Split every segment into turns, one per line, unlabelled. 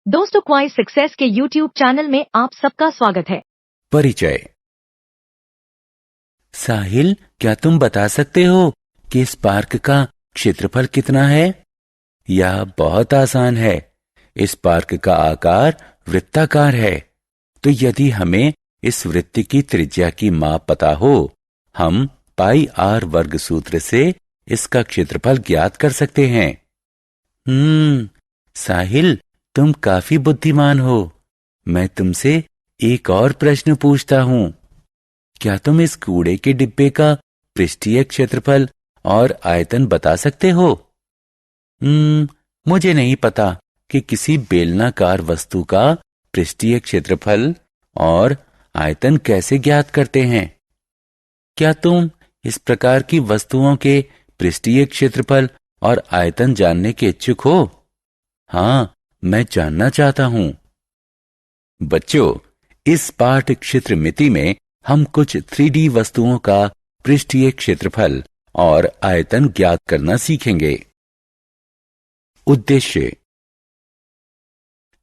दोस्तों, क्वाइस सक्सेस के YouTube channel में आप सबका स्वागत है।
परिचय। साहिल, क्या तुम बता सकते हो कि इस पार्क का क्षेत्रफल कितना है? यह बहुत आसान है। इस पार्क का आकार वृत्ताकार है। तो यदि हमें इस वृत्त की त्रिज्या की माप पता हो, हम पाई आर वर्ग सूत्र से इसका क्षेत्रफल ज्ञात कर सकते हैं। साहिल, तुम काफी बुद्धिमान हो। मैं तुमसे एक और प्रश्न पूछता हूँ। क्या तुम इस कूड़े के डिब्बे का पृष्ठीय क्षेत्रफल और आयतन बता सकते हो? मुझे नहीं पता कि किसी बेलनाकार वस्तु का पृष्ठीय क्षेत्रफल और आयतन कैसे ज्ञात करते हैं। क्या तुम इस प्रकार की वस्तुओं के पृष्ठीय क्षेत्रफल और आयतन जानने के इच्छुक हो? हाँ, मैं जानना चाहता हूँ। बच्चों, इस पाठ क्षेत्र मिति में हम कुछ 3D वस्तुओं का पृष्ठीय क्षेत्रफल और आयतन ज्ञात करना सीखेंगे। उद्देश्य।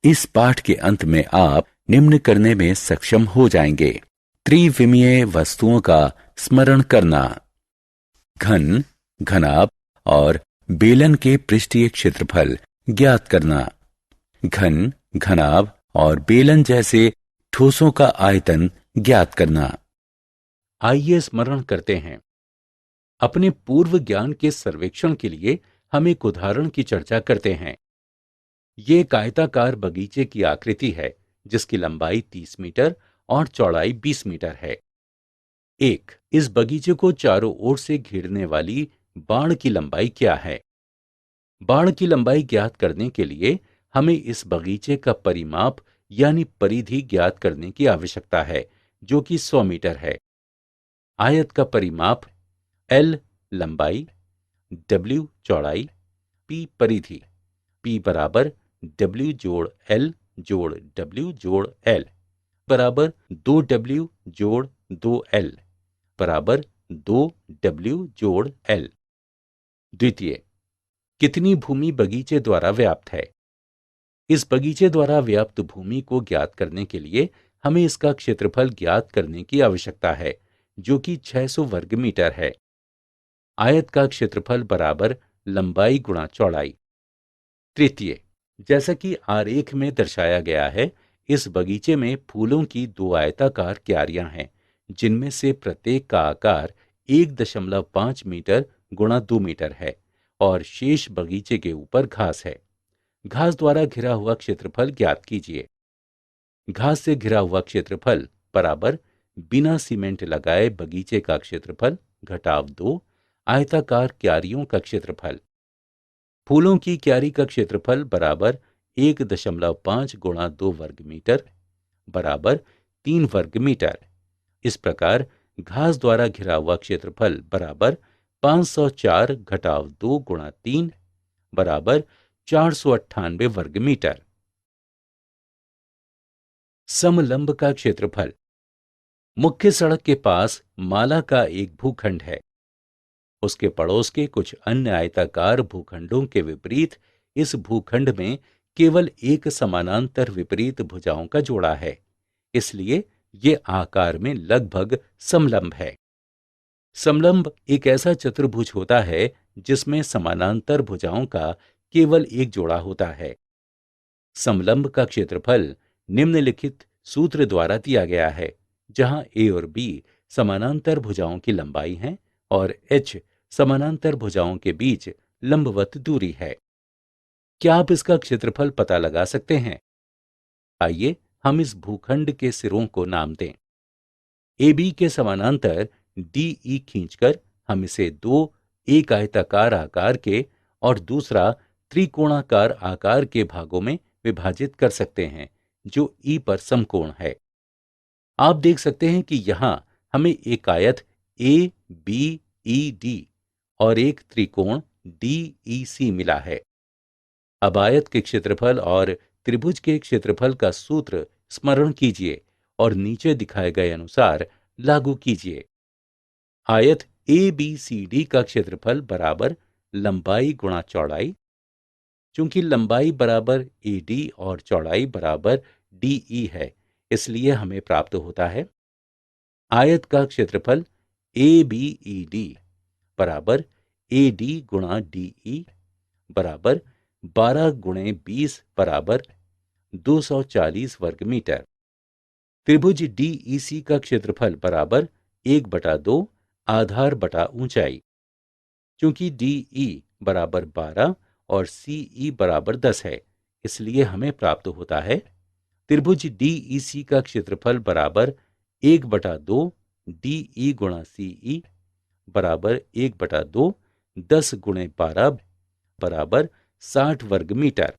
इस पाठ के अंत में आप निम्न करने में सक्षम हो जाएंगे। त्रिविमीय वस्तुओं का स्मरण करना, घन, घनाभ और बेलन के पृष्ठीय क्षेत्रफल ज्ञात करना, घन, घनाभ और बेलन जैसे ठोसों का आयतन ज्ञात करना। आइए स्मरण करते हैं। अपने पूर्व ज्ञान के सर्वेक्षण के लिए हम एक उदाहरण की चर्चा करते हैं। ये एक आयताकार बगीचे की आकृति है जिसकी लंबाई 30 मीटर और चौड़ाई 20 मीटर है। इस बगीचे को चारों ओर से घेरने वाली बाड़ की लंबाई क्या है? बाड़ की लंबाई ज्ञात करने के लिए हमें इस बगीचे का परिमाप यानी परिधि ज्ञात करने की आवश्यकता है, जो कि 100 मीटर है। आयत का परिमाप L लंबाई, W चौड़ाई, P परिधि। P बराबर W जोड़ L जोड़ W जोड़ L बराबर 2W जोड़ 2L बराबर 2W जोड़ L। द्वितीय, कितनी भूमि बगीचे द्वारा व्याप्त है? इस बगीचे द्वारा व्याप्त भूमि को ज्ञात करने के लिए हमें इसका क्षेत्रफल ज्ञात करने की आवश्यकता है, जो कि 600 वर्ग मीटर है। आयत का क्षेत्रफल बराबर लंबाई गुणा चौड़ाई। तृतीय, जैसा कि आरेख में दर्शाया गया है, इस बगीचे में फूलों की 2 आयताकार क्यारियां हैं, जिनमें से प्रत्येक का आकार 1.5 मीटर गुणा 2 मीटर है और शेष बगीचे के ऊपर घास है। घास द्वारा घिरा हुआ क्षेत्रफल ज्ञात कीजिए। घास से घिरा हुआ क्षेत्रफल बराबर बिना सीमेंट लगाए बगीचे का क्षेत्रफल घटाव 2 आयताकार क्यारियों का क्षेत्रफल। फूलों की क्यारी का क्षेत्रफल बराबर 1.5 गुणा 2 वर्ग मीटर बराबर 3 वर्ग मीटर। इस प्रकार घास द्वारा घिरा हुआ क्षेत्रफल बराबर 504 घटाव 2 गुणा 3 बराबर 498 वर्ग मीटर। समलंब का क्षेत्रफल। मुख्य सड़क के पास माला का एक भूखंड है। उसके पड़ोस के कुछ अन्य आयताकार भूखंडों के विपरीत इस भूखंड में केवल एक समानांतर विपरीत भुजाओं का जोड़ा है, इसलिए ये आकार में लगभग समलंब है। समलंब एक ऐसा चतुर्भुज होता है जिसमें समानांतर भुजाओं का केवल एक जोड़ा होता है। समलंब का क्षेत्रफल निम्नलिखित सूत्र द्वारा दिया गया है, जहां ए और बी समानांतर भुजाओं की लंबाई है और एच समानांतर भुजाओं के बीच लंबवत दूरी है। क्या आप इसका क्षेत्रफल पता लगा सकते हैं? आइए हम इस भूखंड के सिरों को नाम दें। ए बी के समानांतर डी ई खींचकर हम इसे दो एक आयताकार आकार के और दूसरा त्रिकोणाकार आकार के भागों में विभाजित कर सकते हैं, जो ई पर समकोण है। आप देख सकते हैं कि यहां हमें एक आयत ए बी ई डी और एक त्रिकोण डी ई सी मिला है। अब आयत के क्षेत्रफल और त्रिभुज के क्षेत्रफल का सूत्र स्मरण कीजिए और नीचे दिखाए गए अनुसार लागू कीजिए। आयत ए बी सी डी का क्षेत्रफल बराबर लंबाई गुणा चौड़ाई चूंकि लंबाई बराबर AD और चौड़ाई बराबर DE है, इसलिए हमें प्राप्त होता है आयत का क्षेत्रफल ABED बराबर AD गुणा DE बराबर 12 गुणे 20 बराबर 240 वर्ग मीटर। त्रिभुज DEC का क्षेत्रफल बराबर 1/2 आधार बटा ऊंचाई। क्योंकि DE बराबर 12 और CE बराबर 10 है, इसलिए हमें प्राप्त होता है त्रिभुज DEC का क्षेत्रफल बराबर 1/2 DE गुणा CE बराबर 1/2 10 गुणे 12 बराबर 60 वर्ग मीटर।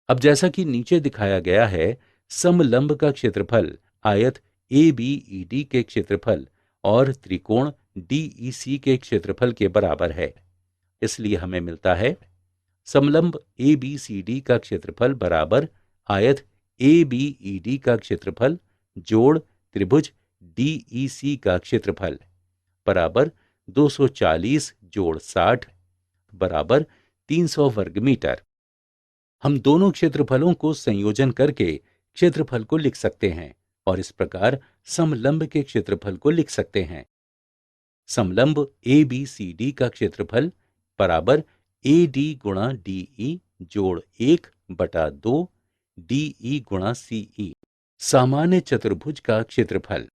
अब जैसा कि नीचे दिखाया गया है, समलंब का क्षेत्रफल आयत ABED के क्षेत्रफल और त्रिकोण DEC के क्षेत्रफल के बराबर है। इसलिए हमें मिलता है समलंब ABCD का क्षेत्रफल बराबर आयत ABED का क्षेत्रफल जोड़ त्रिभुज DEC का क्षेत्रफल बराबर 240 जोड़ 60 बराबर 300 वर्ग मीटर। हम दोनों क्षेत्रफलों को संयोजन करके क्षेत्रफल को लिख सकते हैं और इस प्रकार समलंब के क्षेत्रफल को लिख सकते हैं। समलंब ABCD का क्षेत्रफल बराबर AD गुणा DE जोड़ 1/2 DE गुणा CE। सामान्य चतुर्भुज का क्षेत्रफल।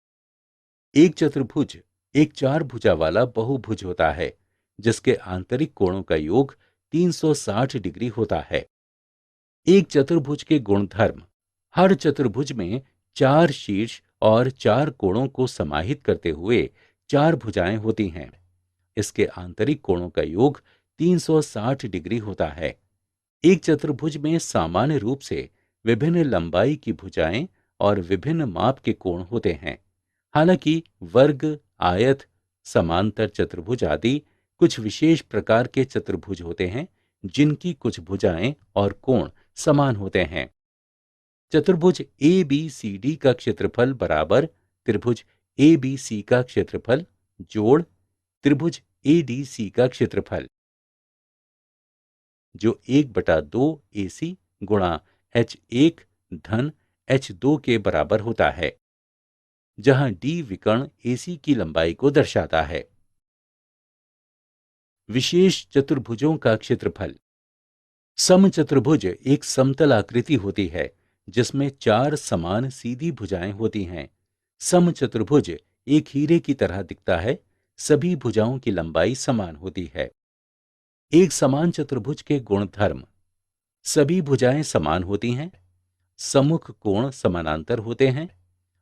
एक चतुर्भुज एक चार भुजा वाला बहुभुज होता है जिसके आंतरिक कोणों का योग 360 डिग्री होता है। एक चतुर्भुज के गुणधर्म। हर चतुर्भुज में 4 शीर्ष और 4 कोणों को समाहित करते हुए 4 भुजाएं होती हैं। इसके आंतरिक कोणों का योग 360 डिग्री होता है। एक चतुर्भुज में सामान्य रूप से विभिन्न लंबाई की भुजाएं और विभिन्न माप के कोण होते हैं। हालांकि वर्ग, आयत, समांतर चतुर्भुज आदि कुछ विशेष प्रकार के चतुर्भुज होते हैं जिनकी कुछ भुजाएं और कोण समान होते हैं। चतुर्भुज ABCD का क्षेत्रफल बराबर त्रिभुज ABC का क्षेत्रफल जोड़ त्रिभुज ADC का क्षेत्रफल, जो 1/2 AC गुणा H1 धन H2 के बराबर होता है, जहां D विकर्ण AC की लंबाई को दर्शाता है। विशेष चतुर्भुजों का क्षेत्रफल। समचतुर्भुज एक समतल आकृति होती है जिसमें 4 समान सीधी भुजाएं होती हैं। समचतुर्भुज एक हीरे की तरह दिखता है। सभी भुजाओं की लंबाई समान होती है। एक समान चतुर्भुज के गुणधर्म। सभी भुजाएं समान होती हैं। सम्मुख कोण समानांतर होते हैं।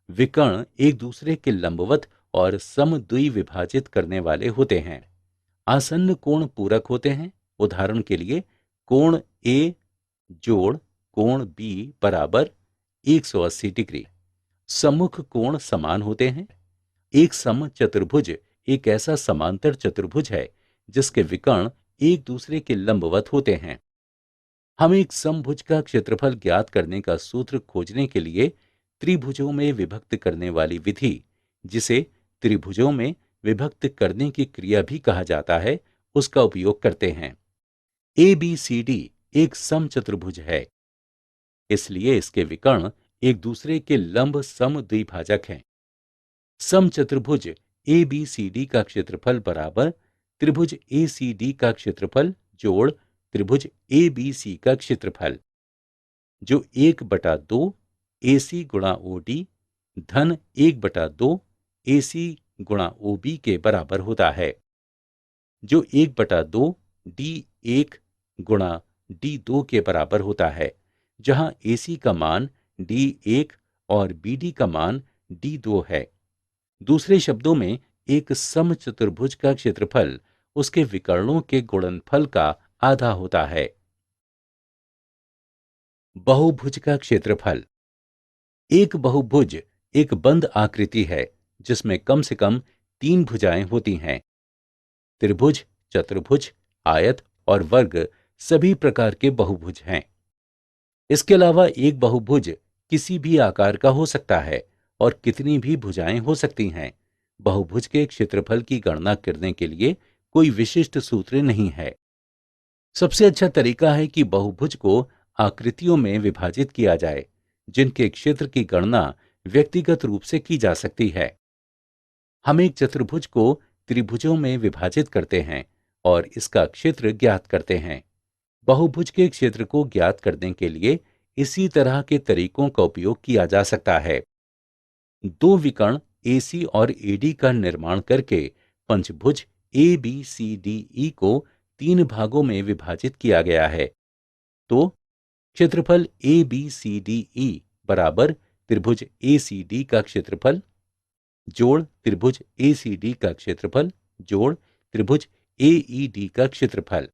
विकर्ण एक दूसरे के लंबवत और समद्विभाजित करने वाले होते हैं। आसन्न कोण पूरक होते हैं। उदाहरण के लिए कोण A जोड़ कोण B बराबर 180 डिग्री। सम्मुख कोण समान होते हैं। एक समचतुर्भुज एक ऐसा समांतर चतुर्भुज है जिसके विकर्ण एक दूसरे के लंबवत होते हैं। हम एक समभुज का क्षेत्रफल ज्ञात करने का सूत्र खोजने के लिए त्रिभुजों में विभक्त करने वाली विधि, जिसे त्रिभुजों में विभक्त करने की क्रिया भी कहा जाता है, उसका उपयोग करते हैं। ABCD एक समचतुर्भुज है, इसलिए इसके विकर्ण एक दूसरे के लंब समद्विभाजक हैं। समचतुर्भुज ABCD का क्षेत्रफल बराबर त्रिभुज ACD का क्षेत्रफल जोड़ त्रिभुज ABC का क्षेत्रफल, जो 1/2 AC गुणा OD धन 1/2 AC गुणा OB के बराबर होता है, जो 1/2 D1 गुणा D2 के बराबर होता है, जहां AC का मान D1 और BD का मान D2 है। दूसरे शब्दों में एक समचतुर्भुज का क्षेत्रफल उसके विकर्णों के गुणनफल का आधा होता है। बहुभुज का क्षेत्रफल। एक बहुभुज एक बंद आकृति है जिसमें कम से कम 3 भुजाएं होती हैं। त्रिभुज, चतुर्भुज, आयत और वर्ग सभी प्रकार के बहुभुज हैं। इसके अलावा एक बहुभुज किसी भी आकार का हो सकता है और कितनी भी भुजाएं हो सकती हैं। बहुभुज के क्षेत्रफल की गणना करने के लिए कोई विशिष्ट सूत्र नहीं है। सबसे अच्छा तरीका है कि बहुभुज को आकृतियों में विभाजित किया जाए जिनके क्षेत्र की गणना व्यक्तिगत रूप से की जा सकती है। हम एक चतुर्भुज को त्रिभुजों में विभाजित करते हैं और इसका क्षेत्र ज्ञात करते हैं। बहुभुज के क्षेत्र को ज्ञात करने के लिए इसी तरह के तरीकों का उपयोग किया जा सकता है। दो विकर्ण AC और AD का निर्माण करके पंचभुज ABCDE को 3 भागों में विभाजित किया गया है। तो क्षेत्रफल ABCDE बराबर त्रिभुज ACD का क्षेत्रफल जोड़ त्रिभुज ACD का क्षेत्रफल जोड़ त्रिभुज AED का क्षेत्रफल।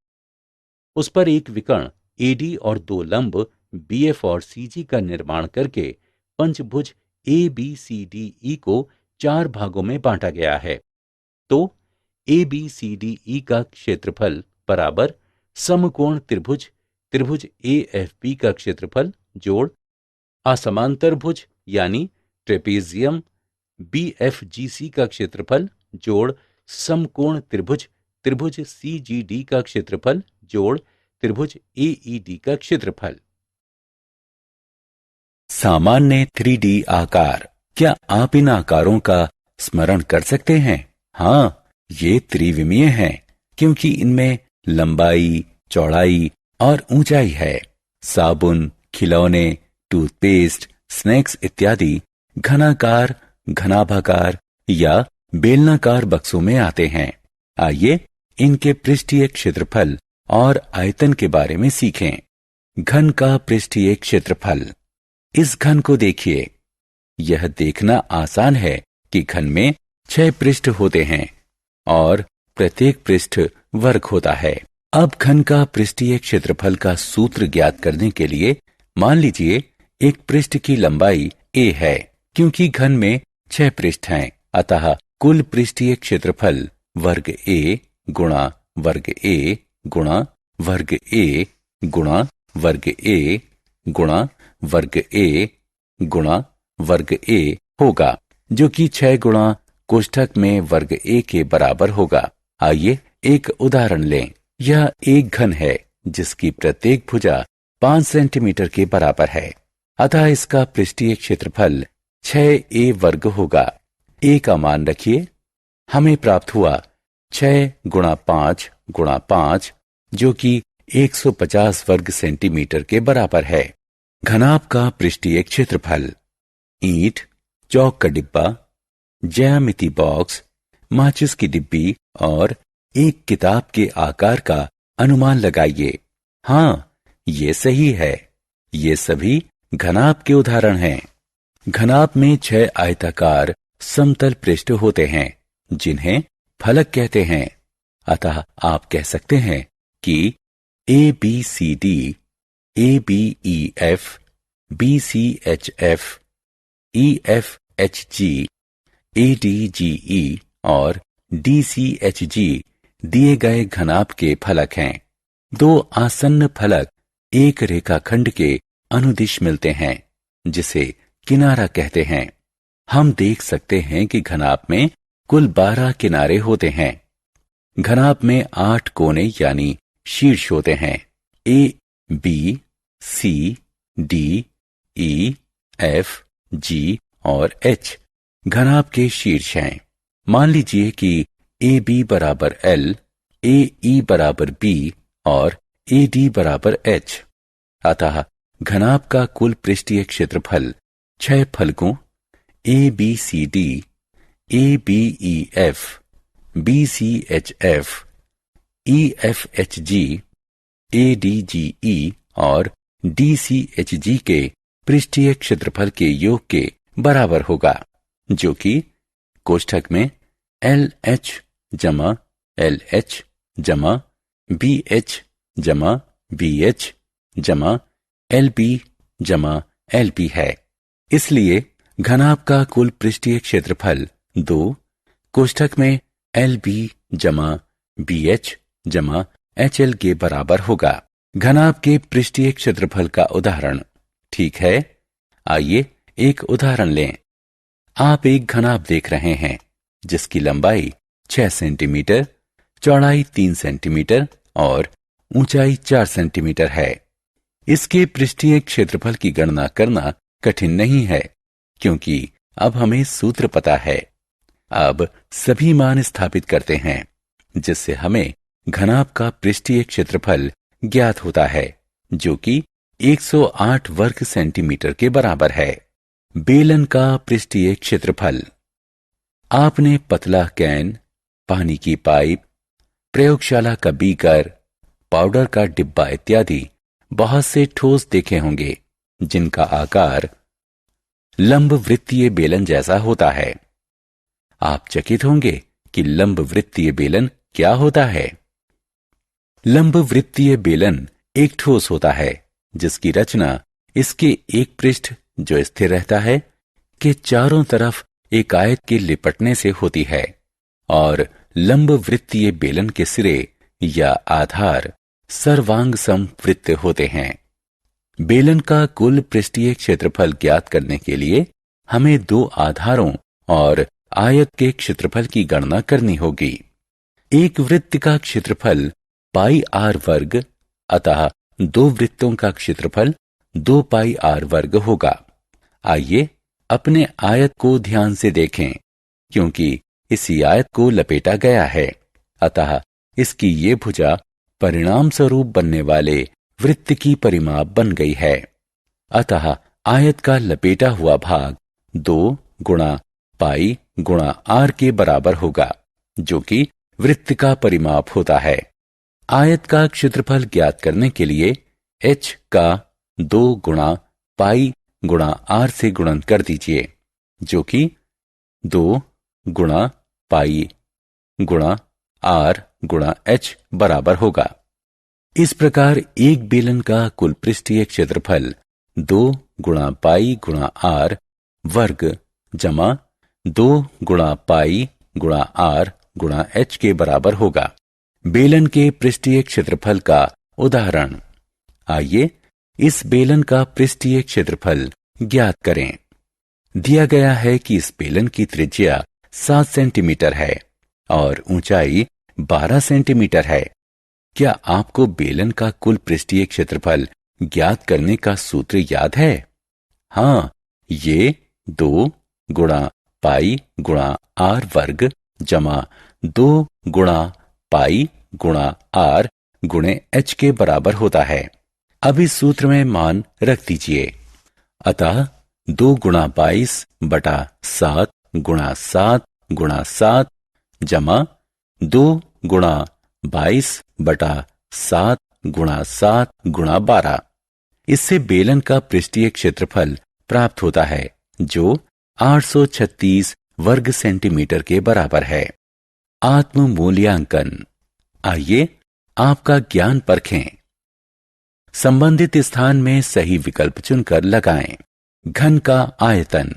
उस पर एक विकर्ण AD और दो लंब BF और CG का निर्माण करके पंचभुज ABCDE को 4 भागों में बांटा गया है। तो ABCDE का क्षेत्रफल बराबर समकोण त्रिभुज त्रिभुज AFB का क्षेत्रफल जोड़ असमांतर भुज यानी ट्रेपेजियम BFGC का क्षेत्रफल जोड़ समकोण त्रिभुज त्रिभुज CGD का क्षेत्रफल जोड़ त्रिभुज AED का क्षेत्रफल। सामान्य 3D आकार। क्या आप इन आकारों का स्मरण कर सकते हैं? हाँ, ये त्रिविमीय हैं क्योंकि इनमें लंबाई, चौड़ाई और ऊंचाई है। साबुन, खिलौने, टूथपेस्ट, स्नैक्स इत्यादि घनाकार, घनाभाकार या बेलनाकार बक्सों में आते हैं। आइए इनके पृष्ठीय क्षेत्रफल और आयतन के बारे में सीखें। घन का पृष्ठीय क्षेत्रफल। इस घन को देखिए। यह देखना आसान है कि घन में 6 पृष्ठ होते हैं और प्रत्येक पृष्ठ वर्ग होता है। अब घन का पृष्ठीय क्षेत्रफल का सूत्र ज्ञात करने के लिए मान लीजिए एक पृष्ठ की लंबाई a है। क्योंकि घन में 6 पृष्ठ हैं, अतः कुल पृष्ठीय क्षेत्रफल वर्ग a गुणा वर्ग a गुणा वर्ग a गुणा वर्ग a गुणा वर्ग a गुणा वर्ग a होगा, जो कि 6 गुणा कोष्ठक में वर्ग a के बराबर होगा। आइए एक उदाहरण लें। यह एक घन है जिसकी प्रत्येक भुजा 5 सेंटीमीटर के बराबर है, अतः इसका पृष्ठीय क्षेत्रफल 6a वर्ग होगा। a का मान रखिए। हमें प्राप्त हुआ 6 गुणा 5 गुणा 5, जो कि 150 वर्ग सेंटीमीटर के बराबर है। घनाभ का पृष्ठीय क्षेत्रफल। ईंट, चौक का डिब्बा, ज्यामिति बॉक्स, माचिस की डिब्बी और एक किताब के आकार का अनुमान लगाइए। हाँ, ये सही है। ये सभी घनाभ के उदाहरण हैं। घनाभ में 6 आयताकार समतल पृष्ठ होते हैं जिन्हें फलक कहते हैं। अतः आप कह सकते हैं कि ABCD, ABEF, BCHF, EFHG, ADGE और DCHG दिए गए घनाभ के फलक हैं। 2 आसन्न फलक एक रेखाखंड के अनुदिश मिलते हैं जिसे किनारा कहते हैं। हम देख सकते हैं कि घनाभ में कुल 12 किनारे होते हैं। घनाभ में 8 कोने यानी शीर्ष होते हैं। A, B, C, D, E, F, G और H घनाभ के शीर्ष हैं। मान लीजिए कि AB बराबर L, AE बराबर B और AD बराबर H। अतः घनाभ का कुल पृष्ठीय क्षेत्रफल 6 फलकों ABCD, ABEF, BCHF, EFHG, ADGE और DCHG के पृष्ठीय क्षेत्रफल के योग के बराबर होगा, जो कि कोष्ठक में LH जमा LH जमा BH जमा BH जमा LB जमा LB है। इसलिए घनाभ का कुल पृष्ठीय क्षेत्रफल 2 कोष्ठक में LB जमा BH जमा HL के बराबर होगा। घनाभ के पृष्ठीय क्षेत्रफल का उदाहरण। ठीक है, आइए एक उदाहरण लें। आप एक घनाभ देख रहे हैं जिसकी लंबाई 6 सेंटीमीटर, चौड़ाई 3 सेंटीमीटर और ऊंचाई 4 सेंटीमीटर है। इसके पृष्ठीय क्षेत्रफल की गणना करना कठिन नहीं है, क्योंकि अब हमें सूत्र पता है। अब सभी मान स्थापित करते हैं, जिससे हमें घनाभ का पृष्ठीय क्षेत्रफल ज्ञात होता है, जो कि 108 वर्ग सेंटीमीटर के बराबर है। बेलन का पृष्ठीय क्षेत्रफल। आपने पतला कैन, पानी की पाइप, प्रयोगशाला का बीकर, पाउडर का डिब्बा इत्यादि बहुत से ठोस देखे होंगे, जिनका आकार लंबवृत्तीय बेलन जैसा होता है। आप चकित होंगे कि लंबवृत्तीय बेलन क्या होता है। लंबवृत्तीय बेलन एक ठोस होता है, जिसकी रचना इसके एक पृष्ठ, जो स्थिर रहता है, के चारों तरफ एक आयत के लिपटने से होती है, और लंबवृत्तीय बेलन के सिरे या आधार सर्वांग समवृत्त होते हैं। बेलन का कुल पृष्ठीय क्षेत्रफल ज्ञात करने के लिए हमें दो आधारों और आयत के क्षेत्रफल की गणना करनी होगी। एक वृत्त का क्षेत्रफल पाई आर वर्ग, अतः दो वृत्तों का क्षेत्रफल 2 पाई आर वर्ग होगा। आइए अपने आयत को ध्यान से देखें, क्योंकि इसी आयत को लपेटा गया है, अतः इसकी ये भुजा परिणाम स्वरूप बनने वाले वृत्त की परिमाप बन गई है। अतः आयत का लपेटा हुआ भाग 2 गुणा पाई गुणा आर के बराबर होगा, जो कि वृत्त का परिमाप होता है। आयत का क्षेत्रफल ज्ञात करने के लिए h का 2 गुणा पाई गुणा आर से गुणन कर दीजिए, जो कि 2 गुणा पाई गुणा आर गुणा h बराबर होगा। इस प्रकार एक बेलन का कुल पृष्ठीय क्षेत्रफल 2 गुणा पाई गुणा आर वर्ग जमा 2 गुणा पाई गुणा आर गुणा h के बराबर होगा। बेलन के पृष्ठीय क्षेत्रफल का उदाहरण। आइए इस बेलन का पृष्ठीय क्षेत्रफल ज्ञात करें। दिया गया है कि इस बेलन की त्रिज्या 7 सेंटीमीटर है और ऊंचाई 12 सेंटीमीटर है। क्या आपको बेलन का कुल पृष्ठीय क्षेत्रफल ज्ञात करने का सूत्र याद है? हाँ, ये 2 गुणा पाई गुणा आर वर्ग जमा 2 गुणा पाई गुणा आर गुणे h के बराबर होता है। अब इस सूत्र में मान रख दीजिए। अतः 2 गुणा 22 बटा 7 गुणा 7 गुणा 7 जमा 2 गुणा 22 बटा 7 गुणा 7 गुणा 12। इससे बेलन का पृष्ठीय क्षेत्रफल प्राप्त होता है, जो 836 वर्ग सेंटीमीटर के बराबर है। आत्म मूल्यांकन। आइए आपका ज्ञान परखें। संबंधित स्थान में सही विकल्प चुनकर लगाएं। घन का आयतन।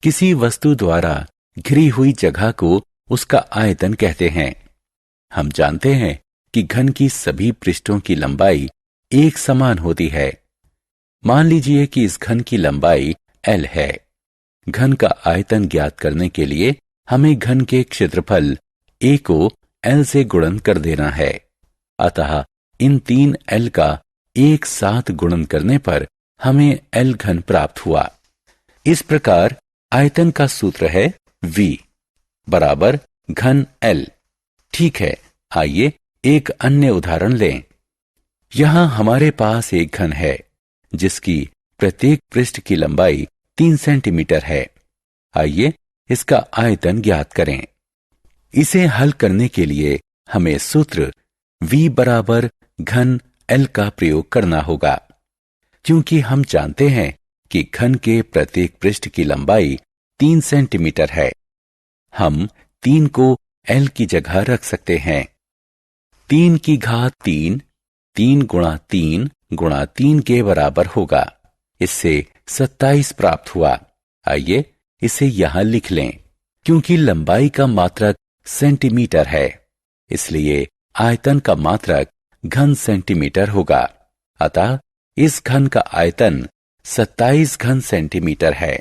किसी वस्तु द्वारा घिरी हुई जगह को उसका आयतन कहते हैं। हम जानते हैं कि घन की सभी पृष्ठों की लंबाई एक समान होती है। मान लीजिए कि इस घन की लंबाई L है। घन का आयतन ज्ञात करने के लिए हमें घन के क्षेत्रफल A को L से गुणन कर देना है। अतः इन 3 L का एक साथ गुणन करने पर हमें L घन प्राप्त हुआ। इस प्रकार आयतन का सूत्र है V बराबर घन L। ठीक है, आइए एक अन्य उदाहरण लें। यहां हमारे पास एक घन है, जिसकी प्रत्येक पृष्ठ की लंबाई 3 सेंटीमीटर है। आइए इसका आयतन ज्ञात करें। इसे हल करने के लिए हमें सूत्र V बराबर घन L का प्रयोग करना होगा। क्योंकि हम जानते हैं कि घन के प्रत्येक पृष्ठ की लंबाई 3 सेंटीमीटर है, हम 3 को L की जगह रख सकते हैं। 3 की घात 3 3 गुणा 3 गुणा 3 के बराबर होगा। इससे 27 प्राप्त हुआ। आइए इसे यहां लिख लें। क्योंकि लंबाई का मात्रक सेंटीमीटर है, इसलिए आयतन का मात्रक घन सेंटीमीटर होगा। अतः इस घन का आयतन 27 घन सेंटीमीटर है।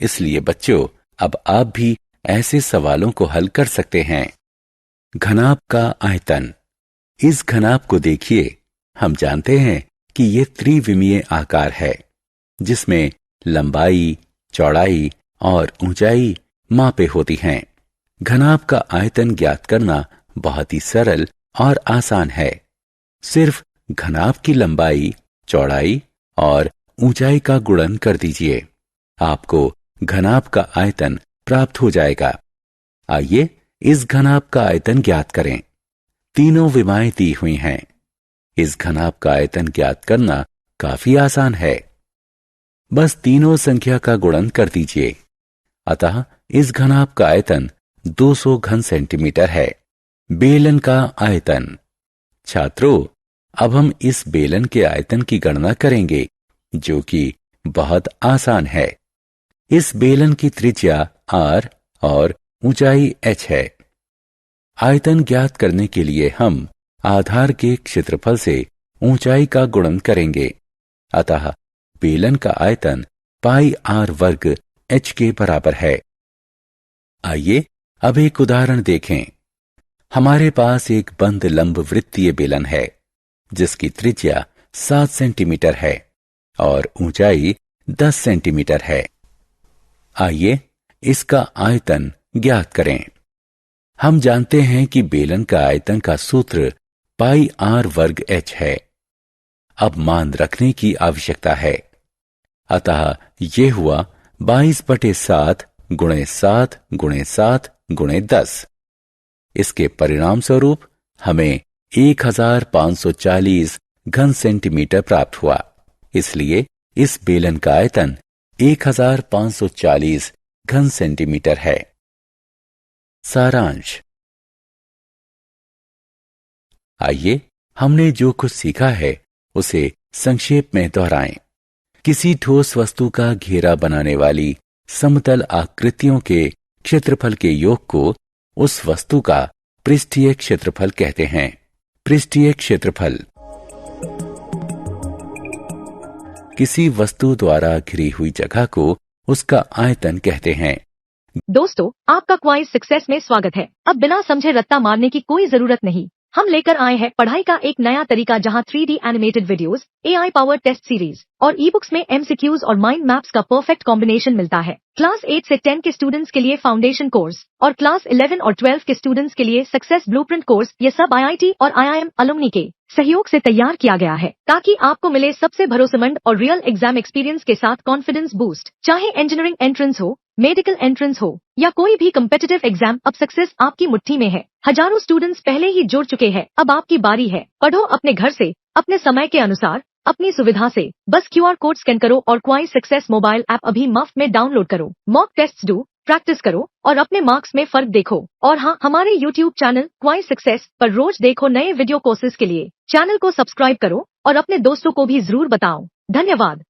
इसलिए बच्चों, अब आप भी ऐसे सवालों को हल कर सकते हैं। घनाभ का आयतन। इस घनाभ को देखिए। हम जानते हैं कि ये त्रिविमीय आकार है, जिसमें लंबाई, चौड़ाई और ऊंचाई मापे होती हैं। घनाभ का आयतन ज्ञात करना बहुत ही सरल और आसान है। सिर्फ घनाभ की लंबाई, चौड़ाई और ऊंचाई का गुणन कर दीजिए। आपको घनाभ का आयतन प्राप्त हो जाएगा। आइए इस घनाभ का आयतन ज्ञात करें। तीनों विमाएं दी हुई हैं। इस घनाभ का आयतन ज्ञात करना काफी आसान है। बस तीनों संख्या का गुणन कर दीजिए। अतः इस घनाभ का आयतन 200 घन सेंटीमीटर है। बेलन का आयतन। छात्रों, अब हम इस बेलन के आयतन की गणना करेंगे, जो कि बहुत आसान है। इस बेलन की त्रिज्या r और ऊंचाई h है। आयतन ज्ञात करने के लिए हम आधार के क्षेत्रफल से ऊंचाई का गुणन करेंगे। अतः बेलन का आयतन पाई r वर्ग h के बराबर है। आइए अब एक उदाहरण देखें। हमारे पास एक बंद लंब वृत्तीय बेलन है, जिसकी त्रिज्या 7 सेंटीमीटर है और ऊंचाई 10 सेंटीमीटर है। आइए इसका आयतन ज्ञात करें। हम जानते हैं कि बेलन का आयतन का सूत्र पाई r वर्ग h है। अब मान रखने की आवश्यकता है। अतः ये हुआ 22/7 गुणे 7 गुणे 7 गुणे 10। इसके परिणाम स्वरूप हमें 1540 घन सेंटीमीटर प्राप्त हुआ। इसलिए इस बेलन का आयतन 1540 घन सेंटीमीटर है। सारांश। आइए हमने जो कुछ सीखा है उसे संक्षेप में दोहराएं। किसी ठोस वस्तु का घेरा बनाने वाली समतल आकृतियों के क्षेत्रफल के योग को उस वस्तु का पृष्ठीय क्षेत्रफल कहते हैं। पृष्ठीय क्षेत्रफल किसी वस्तु द्वारा घिरी हुई जगह को उसका आयतन कहते हैं।
दोस्तों, आपका क्वाइज सक्सेस में स्वागत है। अब बिना समझे रट्टा मारने की कोई जरूरत नहीं। हम लेकर आए हैं पढ़ाई का एक नया तरीका, जहां 3D animated videos, AI powered test series और ई बुक्स में MCQs और माइंड मैप्स का परफेक्ट कॉम्बिनेशन मिलता है। क्लास 8 से 10 के स्टूडेंट्स के लिए फाउंडेशन कोर्स और क्लास 11 और 12 के स्टूडेंट्स के लिए सक्सेस ब्लूप्रिंट कोर्स, ये सब IIT और IIM अलुमनी के सहयोग से तैयार किया गया है, ताकि आपको मिले सबसे भरोसेमंद और रियल एग्जाम एक्सपीरियंस के साथ कॉन्फिडेंस बूस्ट। चाहे इंजीनियरिंग एंट्रेंस हो, मेडिकल एंट्रेंस हो या कोई भी कम्पिटिटिव एग्जाम, अब सक्सेस आपकी मुट्ठी में है। हजारों स्टूडेंट्स पहले ही जुड़ चुके हैं, अब आपकी बारी है। पढ़ो अपने घर से, अपने समय के अनुसार, अपनी सुविधा से। बस QR कोड स्कैन करो और क्वाइज सक्सेस मोबाइल ऐप अभी मुफ्त में डाउनलोड करो। मॉक टेस्ट्स दो, प्रैक्टिस करो और अपने मार्क्स में फर्क देखो। और हाँ, हमारे YouTube चैनल क्वाइज सक्सेस पर रोज देखो नए वीडियो कोर्सेज के लिए। चैनल को सब्सक्राइब करो और अपने दोस्तों को भी जरूर बताओ। धन्यवाद।